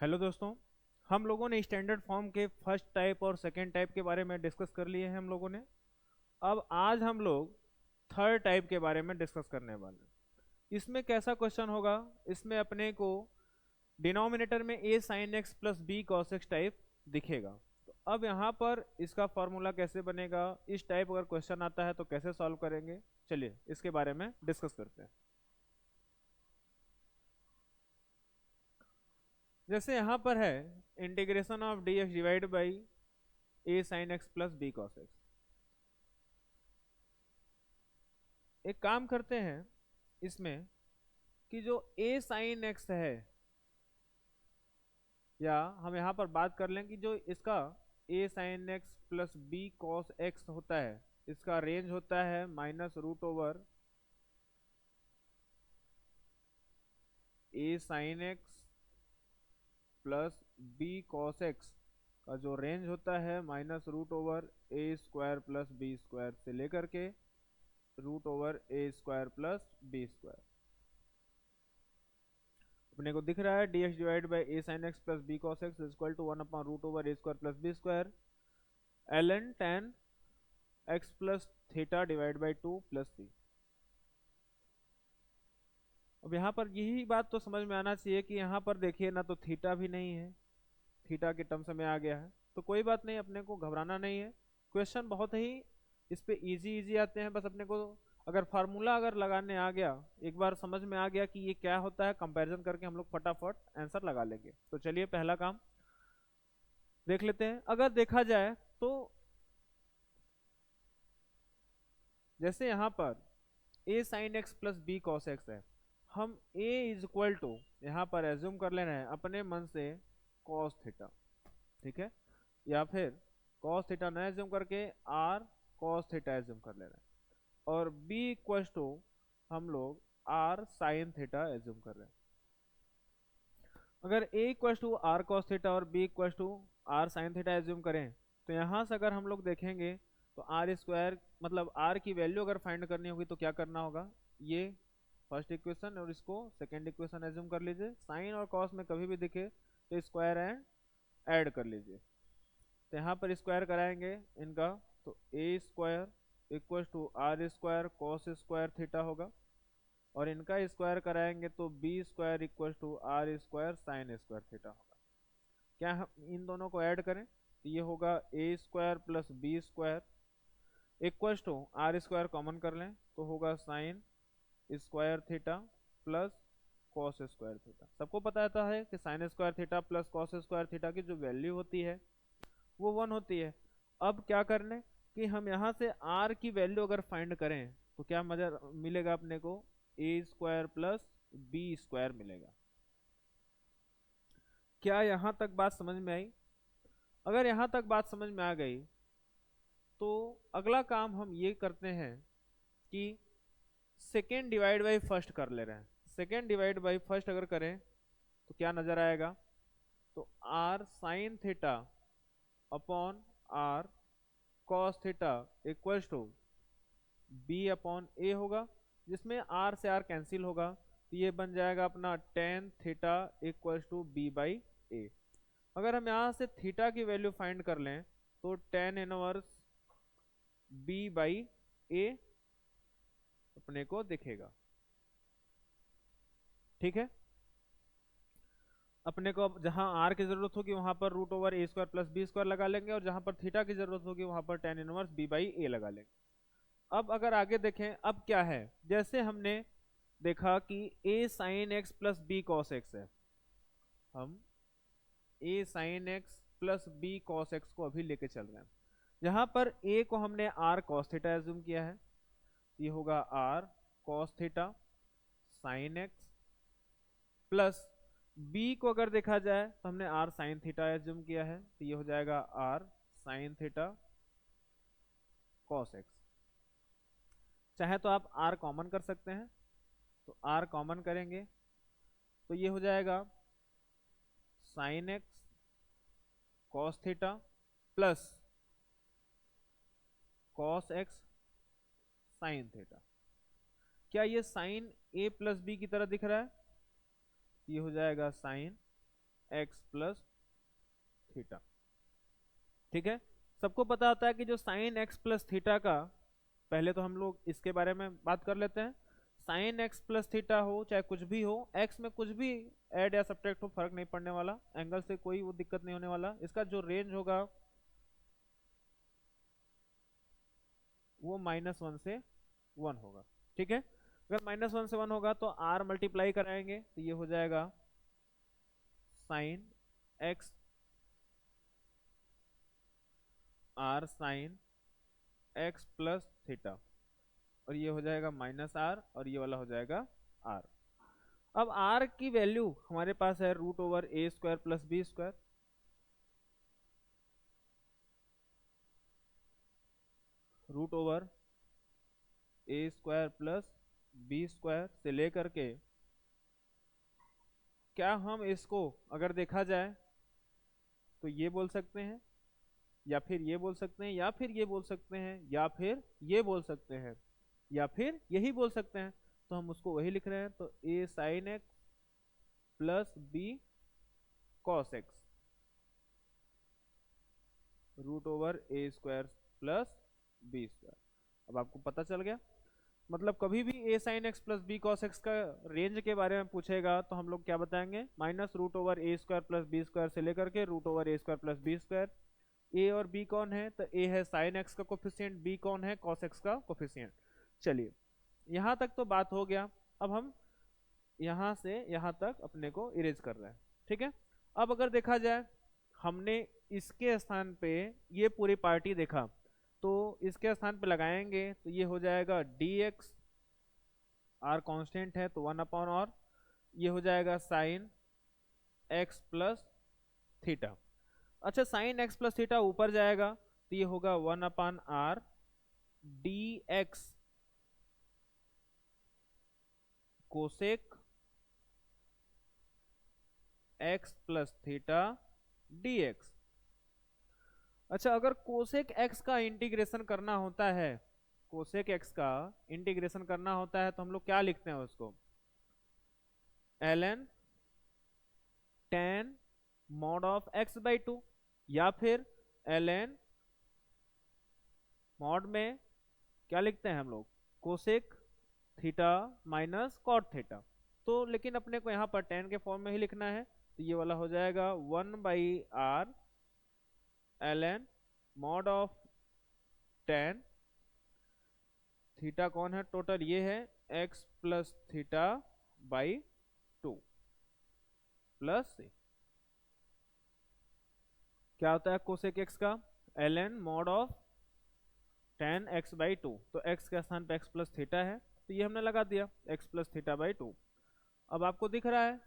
Hello दोस्तों। हम लोगों ने स्टैंडर्ड फॉर्म के फर्स्ट टाइप और सेकंड टाइप के बारे में डिस्कस कर लिए हैं हम लोगों ने। अब आज हम लोग थर्ड टाइप के बारे में डिस्कस करने वाले हैं। इसमें कैसा क्वेश्चन होगा? इसमें अपने को डिनोमिनेटर में a sin x plus B cos X type दिखेगा। तो अब यहाँ पर इसका फॉर्मूला कैसे बनेगा, इस टाइप अगर क्वेश्चन आता है तो कैसे सॉल्व करेंगे, चलिए इसके बारे में डिस्कस करते हैं। जैसे यहाँ पर है integration of D x divide by A sine x plus B cos X. एक काम करते हैं इसमें कि जो ए साइन एक्स है, या हम यहाँ पर बात कर लें कि जो इसका a sine x plus B cos x होता है, इसका रेंज होता है minus root over a sine x plus B cos x का जो रेंज होता है minus root over a square plus b square से लेकर के root over a square plus b square. अपने को दिख रहा है d x divide by A sine x plus B cos x equal to 1 upon root over a square plus b square ln tan x plus theta divide by 2 plus c. अब यहाँ पर यही बात तो समझ में आना चाहिए कि यहाँ पर देखिए ना तो थीटा भी नहीं है, थीटा के टर्म्स में आ गया है। तो कोई बात नहीं, अपने को घबराना नहीं है। क्वेश्चन बहुत ही इस पे इजी इजी आते हैं। बस अपने को अगर फार्मूला अगर लगाने आ गया, एक बार समझ में आ गया कि ये क्या होता है, कंपैरिजन करके हम लोग फटाफट आंसर लगा लेंगे। तो चलिए पहला काम देख लेते हैं। अगर देखा जाए तो जैसे यहाँ पर a sine x plus B cos x है, हम ए इज इक्वल टू यहाँ पर एज्यूम कर ले रहे हैं अपने मन से कॉस थीटा, ठीक है, या फिर कॉस थीटा न एज्यूम करके आर कॉस थीटा एज्यूम कर ले रहे हैं, और बी इक्वल टू हम लोग आर साइन थीटा एज्यूम कर रहे हैं। अगर a equal to r cos theta और b equal to r sine theta assume करें तो यहाँ से अगर हम लोग देखेंगे तो आर स्क्वायर मतलब आर की वैल्यू अगर फाइंड करनी होगी तो क्या करना होगा, ये फर्स्ट इक्वेशन और इसको सेकेंड इक्वेशन एज्यूम कर लीजिए। साइन और कॉस में कभी भी दिखे तो स्क्वायर एंड ऐड कर लीजिए। तो यहाँ पर स्क्वायर कराएंगे इनका, तो a square equal to r square cos square theta होगा, और इनका स्क्वायर कराएंगे तो b square equal to r square sine square theta होगा। क्या हम इन दोनों को ऐड करें तो ये होगा a square plus b square equal to r square common कर लें तो होगा sine square theta plus cos square theta. सबको पता रहता है कि sine square theta plus cos square theta की जो वैल्यू होती है वो 1 होती है। अब क्या करने कि हम यहाँ से आर की वैल्यू अगर फाइंड करें तो क्या मजा मिलेगा अपने को, ए स्क्वायर प्लस बी स्क्वायर मिलेगा। क्या यहाँ तक बात समझ में आई? अगर यहाँ तक बात समझ में आ गई तो अगला काम हम ये करते हैं कि सेकेंड डिवाइड बाई फर्स्ट कर ले रहे हैं। सेकेंड डिवाइड बाई फर्स्ट अगर करें तो क्या नजर आएगा, तो r sine theta upon r cos theta equal to b upon a होगा, जिसमें आर से आर कैंसिल होगा तो ये बन जाएगा अपना tan theta equal to b by a. अगर हम यहाँ से थीटा की वैल्यू फाइंड कर लें तो टेन इनवर्स बी बाई ए अपने को दिखेगा, ठीक है। अपने को अब जहां आर की जरूरत होगी वहां पर root over a square plus b square लगा लेंगे, और जहां पर थीटा की जरूरत होगी वहां पर टेन इनवर्स बी बाई ए लगा लेंगे। अब अगर आगे देखें, अब क्या है, जैसे हमने देखा कि a sine x plus B cos x है, हम a sine x plus B cos x को अभी लेके चल रहे हैं। जहां पर ए को हमने आर कॉस थीटा एज्यूम किया है, ये होगा R cos theta sine x, plus B को अगर देखा जाए तो हमने आर साइन थीटा एज्यूम किया है तो ये हो जाएगा R sine theta cos X. चाहे तो आप आर कॉमन कर सकते हैं, तो आर कॉमन करेंगे तो ये हो जाएगा sine x cos theta plus cos x sine theta. क्या ये साइन ए प्लस बी की तरह दिख रहा है? ये हो जाएगा साइन एक्स प्लस थीटा। ठीक है, सबको पता होता है कि जो साइन एक्स प्लस थीटा का, पहले तो हम लोग इसके बारे में बात कर लेते हैं। साइन एक्स प्लस थीटा हो चाहे कुछ भी हो, एक्स में कुछ भी ऐड या सब्ट्रैक्ट हो, फर्क नहीं पड़ने वाला, एंगल से कोई वो दिक्कत नहीं होने वाला। इसका जो रेंज होगा वो -1 से 1 होगा। ठीक है, अगर -1 से 1 होगा तो r मल्टीप्लाई कराएंगे तो ये हो जाएगा sine x r sine x plus theta, और ये हो जाएगा -r, और ये वाला हो जाएगा r। अब r की वैल्यू हमारे पास है √a² plus b²। √a² plus b² से लेकर के, क्या हम इसको अगर देखा जाए तो ये बोल सकते हैं, या फिर ये बोल सकते हैं, या फिर ये बोल सकते हैं, या फिर ये बोल सकते हैं, या फिर यही बोल सकते हैं, तो हम उसको वही लिख रहे हैं। तो a sine x plus b cos x √a² plus b²। अब आपको पता चल गया, मतलब कभी भी a sine x plus b cos x का रेंज के बारे में पूछेगा तो हम लोग क्या बताएंगे, -√a² प्लस b² से लेकर के √a² प्लस b²। a और b कौन है, तो a है साइन एक्स का कोफिशिएंट, b कौन है, कॉस एक्स का कोफिशिएंट। चलिए यहाँ तक तो बात हो गया। अब हम यहाँ से यहाँ तक अपने को इरेज कर रहे हैं। ठीक है, अब अगर देखा जाए हमने इसके स्थान पे ये पूरी पार्टी देखा, तो इसके स्थान पे लगाएंगे तो ये हो जाएगा dx, r कांस्टेंट है तो 1/r, ये हो जाएगा साइन x प्लस थीटा। अच्छा, साइन x प्लस थीटा ऊपर जाएगा तो ये होगा 1/r dx cosec x plus theta dx। अच्छा, अगर कोसेक x का इंटीग्रेशन करना होता है, कोसेक x का इंटीग्रेशन करना होता है तो हम लोग क्या लिखते हैं उसको, ln tan mod of x/2, या फिर ln मॉड में क्या लिखते हैं हम लोग, cosec theta minus cot theta. तो लेकिन अपने को यहाँ पर tan के फॉर्म में ही लिखना है, तो ये वाला हो जाएगा 1/r ln mod of tan, theta कौन है टोटल, ये है x plus theta by 2 plus क्या होता है कोसेक x का, ln mod of tan x/2। तो x के स्थान पे x प्लस थीटा है तो ये हमने लगा दिया x प्लस थीटा बाई 2। अब आपको दिख रहा है,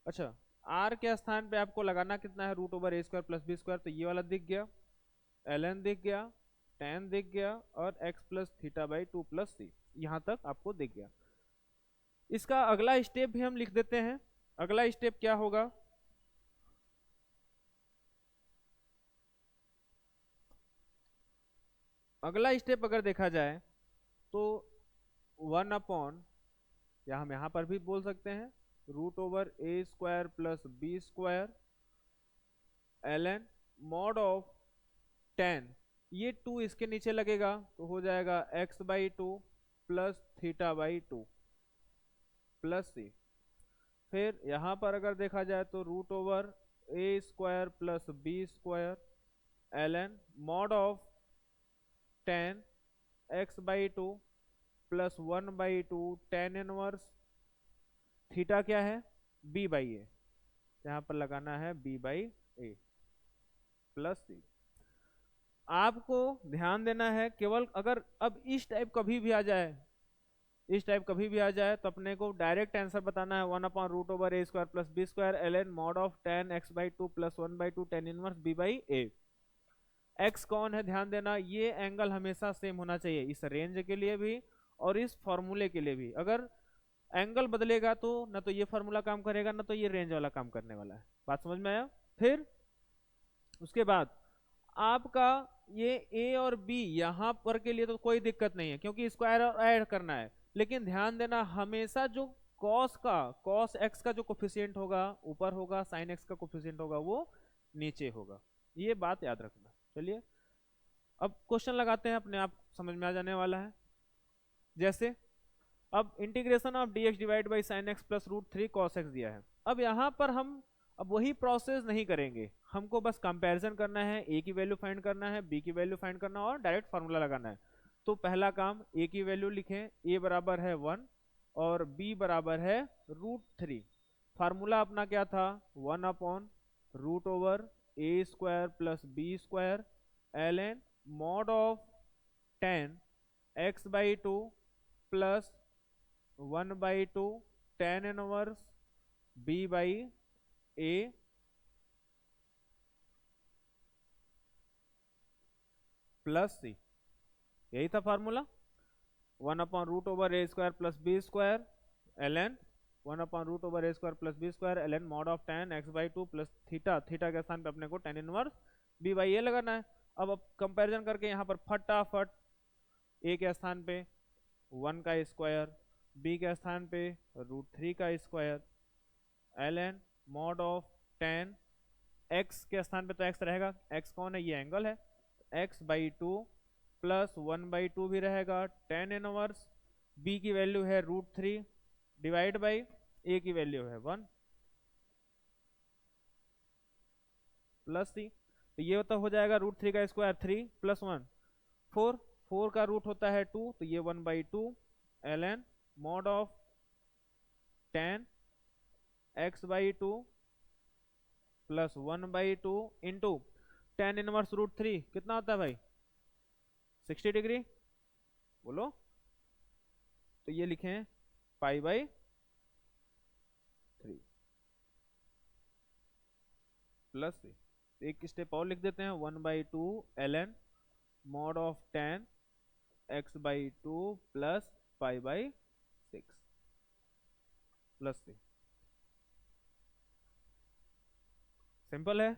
अच्छा r के स्थान पे आपको लगाना कितना है, √a² प्लस b², तो ये वाला दिख गया, ln दिख गया, tan दिख गया, और x plus theta by 2 plus c, यहाँ तक आपको दिख गया। इसका अगला स्टेप भी हम लिख देते हैं। अगला स्टेप क्या होगा, अगला स्टेप अगर देखा जाए तो 1/, या हम यहाँ पर भी बोल सकते हैं √a² plus b² ln mod of tan, ये 2 इसके नीचे लगेगा तो हो जाएगा x/2 plus theta by 2 plus c। फिर यहाँ पर अगर देखा जाए तो √a² plus b² ln mod of tan x/2 plus 1/2 tan inverse theta क्या है, b/a, यहाँ पर लगाना है b/a प्लस c। आपको ध्यान देना है केवल, अगर अब इस टाइप कभी भी आ जाए, इस टाइप कभी भी आ जाए तो अपने को डायरेक्ट आंसर बताना है 1/√a² plus b² ln mod of tan x/2 plus 1/2 tan inverse b/a। x कौन है, ध्यान देना, ये एंगल हमेशा सेम होना चाहिए इस रेंज के लिए भी और इस फॉर्मूले के लिए भी। अगर एंगल बदलेगा तो ना तो ये फॉर्मूला काम करेगा ना तो ये रेंज वाला काम करने वाला है। बात समझ में आया। फिर उसके बाद आपका ये a और b यहाँ पर के लिए तो कोई दिक्कत नहीं है क्योंकि स्क्वायर और ऐड करना है, लेकिन ध्यान देना हमेशा जो कॉस एक्स का जो कोफिशिएंट होगा ऊपर होगा, साइन एक्स का कोफिशिएंट होगा वो नीचे होगा। ये बात याद रखना। चलिए अब क्वेश्चन लगाते हैं, अपने आप समझ में आ जाने वाला है। जैसे अब integration of dx divide by sine x plus root three cos X दिया है। अब यहाँ पर हम अब वही प्रोसेस नहीं करेंगे, हमको बस कंपैरिजन करना है, ए की वैल्यू फाइंड करना है, बी की वैल्यू फाइंड करना है और डायरेक्ट फार्मूला लगाना है। तो पहला काम, ए की वैल्यू लिखें, ए बराबर है 1 और बी बराबर है रूट थ्री। फार्मूला अपना क्या था, 1 upon root over a square plus b square L N mod of 10 x by two plus 1/2 tan inverse b by a plus c. यही था formula, 1 upon root over a square plus b square L n 1 upon root over a square plus b square L N mod of tan x/2 plus theta, theta के स्थान पे अपने को tan inverse b by ए लगाना है। अब comparison करके यहाँ पर फटाफट ए के स्थान पे 1 का स्क्वायर, बी के स्थान पे रूट थ्री का square L N mod of ten, X के स्थान पे तो एक्स रहेगा, एक्स कौन है, ये एंगल है, एक्स बाई टू प्लस 1/2 भी रहेगा टेन इनवर्स, बी की वैल्यू है रूट थ्री डिवाइड बाई ए की वैल्यू है 1 प्लस सी। तो ये तो हो जाएगा रूट थ्री का स्क्वायर 3 प्लस 1 4, 4 का रूट होता है 2 तो ये 1/2 L N mod of 10 x/2 plus 1/2 into ten inverse root three कितना होता है भाई, 60 डिग्री, बोलो। तो ये लिखें पाई/3 प्लस सी। एक स्टेप और लिख देते हैं, 1/2 L N mod of 10 x/2 plus पाई/6 प्लस सी। सिंपल है।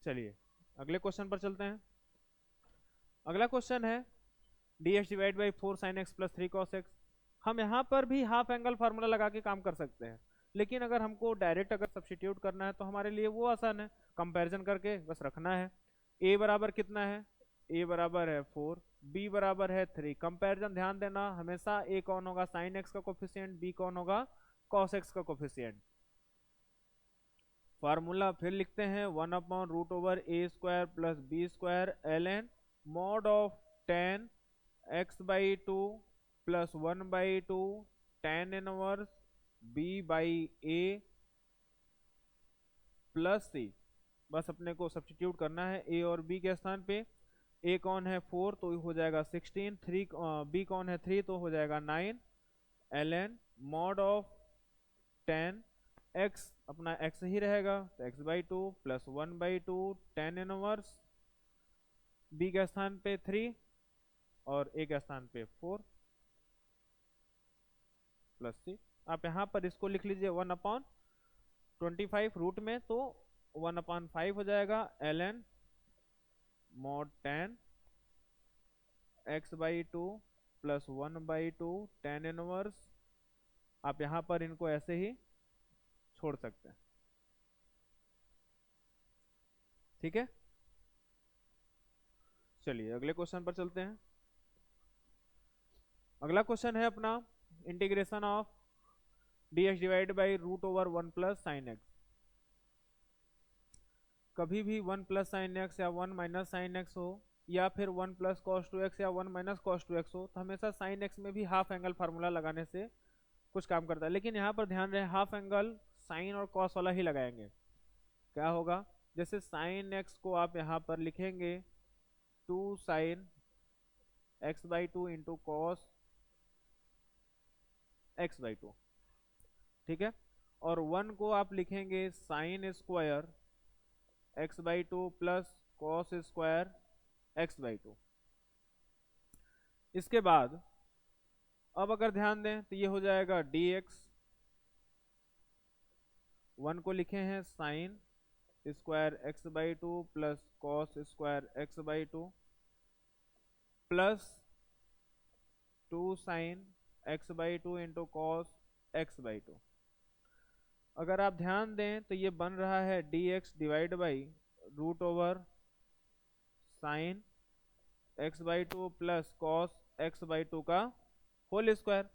चलिए अगले क्वेश्चन पर चलते हैं। अगला क्वेश्चन है dx divide by 4 sine x plus 3 cos x. हम यहाँ पर भी हाफ एंगल फार्मूला लगा के काम कर सकते हैं, लेकिन अगर हमको डायरेक्ट अगर सब्स्टिट्यूट करना है तो हमारे लिए वो आसान है, कंपैरिजन करके बस रखना है। a बराबर कितना है, a बराबर है 4, b बराबर है 3। कंपैरिजन ध्यान देना, हमेशा a कौन होगा साइन एक्स का कोफिशिएंट, b कौन होगा कॉस एक्स का कोफिशिएंट। फार्मूला फिर लिखते हैं, 1 upon root over a square plus b square L N mod of 10 x/2 plus 1/2 tan inverse b by a plus c. बस अपने को सब्स्टिट्यूट करना है a और b के स्थान पे। a कौन है 4 तो हो जाएगा 16, 3 b कौन है 3 तो हो जाएगा 9 L N mod of 10 x अपना x ही रहेगा तो x/2 plus 1/2 tan inverse b के स्थान पे 3 और a के स्थान पे 4 प्लस सी। आप यहाँ पर इसको लिख लीजिए 1/25 रूट में, तो 1/5 हो जाएगा L N mod 10 x/2 plus 1/2 tan inverse. आप यहाँ पर इनको ऐसे ही छोड़ सकते हैं, ठीक है। चलिए अगले क्वेश्चन पर चलते हैं। अगला क्वेश्चन है अपना integration of dx divide by root over 1 plus sine X. कभी भी 1 प्लस साइन एक्स या 1 माइनस साइन एक्स हो या फिर 1 प्लस कॉस 2x या 1 माइनस कॉस 2x हो, तो हमेशा साइन एक्स में भी हाफ एंगल फार्मूला लगाने से कुछ काम करता है। लेकिन यहाँ पर ध्यान रहे, हाफ एंगल साइन और कॉस वाला ही लगाएंगे। क्या होगा, जैसे साइन एक्स को आप यहाँ पर लिखेंगे 2 sine x/2 into cos x/2, ठीक है। और 1 को आप लिखेंगे sign square x/2 plus cos square x/2। इसके बाद अब अगर ध्यान दें तो ये हो जाएगा dx, 1 को लिखे हैं sine square x/2 plus cos square x/2 plus 2 sine x/2 into cos x/2। अगर आप ध्यान दें तो ये बन रहा है dx divide by root over sine x/2 plus cos x/2 का होल स्क्वायर।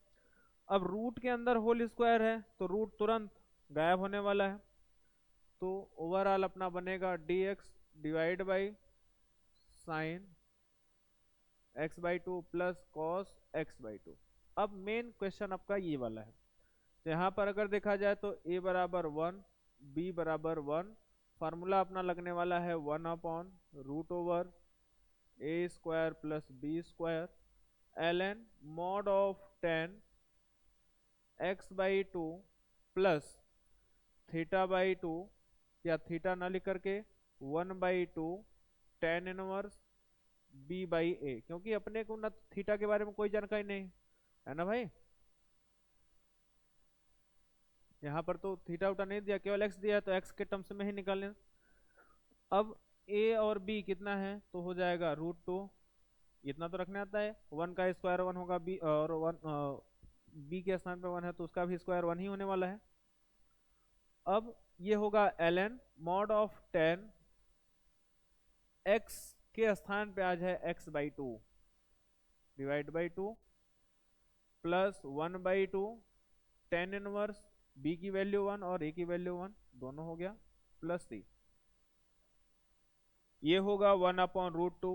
अब रूट के अंदर होल स्क्वायर है तो रूट तुरंत गायब होने वाला है, तो ओवरऑल अपना बनेगा dx divide by sign x/2 plus cos x/2। अब मेन क्वेश्चन आपका ये वाला है, तो यहाँ पर अगर देखा जाए तो a बराबर 1, b बराबर 1, फार्मूला अपना लगने वाला है 1 root over a square plus b square ln mod of 10 x/2 plus θ/2, या थीटा ना लिख करके 1/2 tan इनवर्स b/a, क्योंकि अपने को ना थीटा के बारे में कोई जानकारी नहीं है ना भाई। यहाँ पर तो थीटा उटा नहीं दिया, केवल x दिया, तो x के टर्म्स में ही निकालने। अब a और b कितना है, तो हो जाएगा √2, इतना तो रखने आता है। 1 का स्क्वायर 1 होगा, b और 1 b के स्थान पे 1 है तो उसका भी स्क्वायर 1 ही होने वाला है। अब ये होगा ln मॉड ऑफ 10 x के स्थान पे आ जाए x/2 divide by 2 plus 1/2 tan inverse b की वैल्यू 1 और a की वैल्यू 1 दोनों हो गया प्लस c। ये होगा 1/√2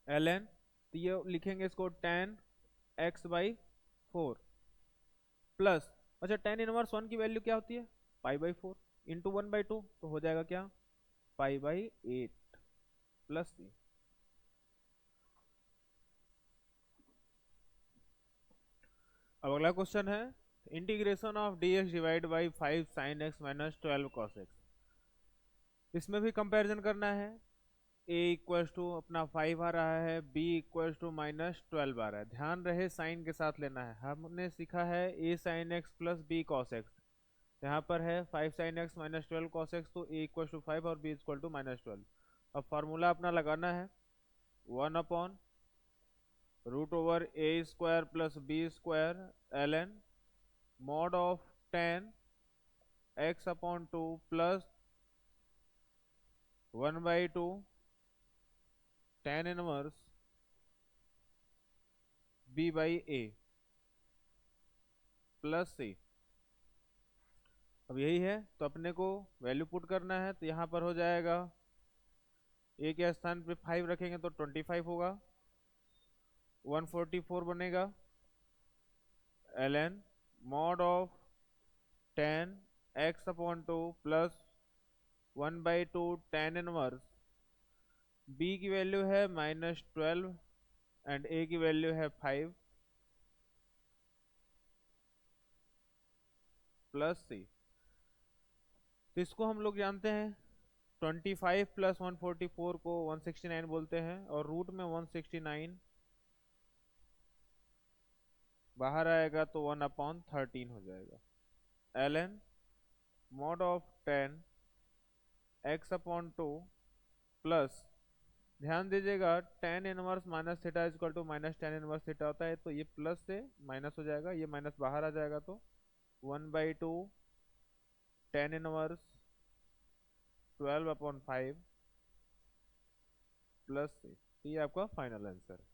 ln, तो ये लिखेंगे इसको tan x/4 प्लस, अच्छा tan इनवर्स 1 की वैल्यू क्या होती है π/4 इंटू 1/2, तो हो जाएगा क्या π/8 प्लस c। अब अगला क्वेश्चन है integration of dx divide by 5 sin x minus 12 cos x। इसमें भी कंपैरिजन करना है। a इक्वल्स टू अपना 5 आ रहा है, b इक्वल्स टू -12 आ रहा है। ध्यान रहे साइन के साथ लेना है। हमने सीखा है a sin x plus b cos x, यहाँ पर है 5 sin x minus 12 cos x, तो a इक्वल टू 5 और b इक्वल टू -12। अब फार्मूला अपना लगाना है 1 root over a square plus b square ln mod of 10 x/2 plus 1/2 tan inverse b/a plus c। अब यही है तो अपने को वैल्यू पुट करना है, तो यहाँ पर हो जाएगा a के स्थान पे 5 रखेंगे तो 25 होगा, 144 बनेगा ln mod of 10 x/2 plus 1/2 tan inverse b की वैल्यू है -12 एंड a की वैल्यू है 5 प्लस c। तो इसको हम लोग जानते हैं 25 प्लस 144 को 169 बोलते हैं, और रूट में 169 बाहर आएगा तो 1/13 हो जाएगा ln mod of 10 x/2 plus, ध्यान दीजिएगा tan inverse minus theta is equal to minus tan inverse theta होता है, तो ये प्लस से माइनस हो जाएगा, ये माइनस बाहर आ जाएगा, तो 1/2 tan इनवर्स 12/5 प्लस से, ये आपका फाइनल आंसर है।